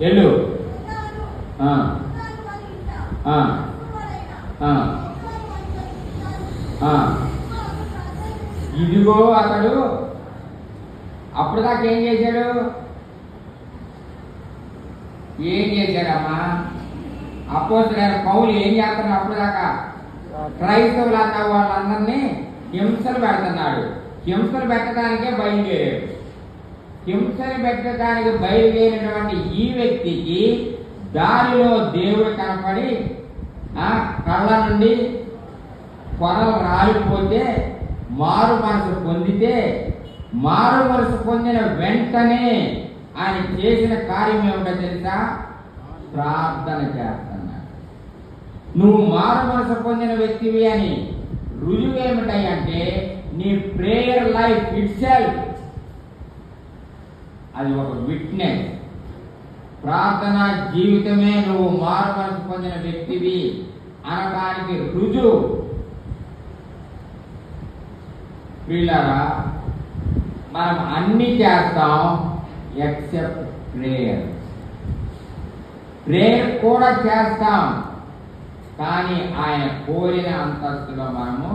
ఎల్లు ఇదిగో అతడు అప్పుడు దాకా ఏం చేశాడమ్మా అపోస్తలుడైన పౌలు ఏం చేస్తున్నాడు? అప్పుడు దాకా క్రైస్తవులు అన్న వాళ్ళందరినీ హింసలు పెడుతున్నాడు. హింసలు పెట్టడానికే బయలుదేరాడు. హింసలు పెట్టడానికి బయలుదేరినటువంటి ఈ వ్యక్తికి దారిలో దేవుడు కనపడి కళ్ళ నుండి పొరలు రాలిపోతే మారు మనసు పొందితే, మారు మనసు పొందిన వెంటనే ఆయన చేసిన కార్యం ఏమిటో తెలుసా? ప్రార్థన చేస్తున్నాడు. నువ్వు మారు మనసు పొందిన వ్యక్తివి అని రుజువు ఏమిటంటే నీ ప్రేయర్ లైఫ్ ఇట్ సెల్ఫ్ అది ఒక విట్నెస్. ప్రార్థన జీవితమే నువ్వు మారు మనసు పొందిన వ్యక్తివి అనడానికి రుజువు. వీళ్ళరా మనం అన్ని చేస్తాం ఎక్సెప్ట్ ప్రేయర్. ప్రేయర్ కూడా చేస్తాం, కానీ ఆయన కోరిన అంతస్తులో మనము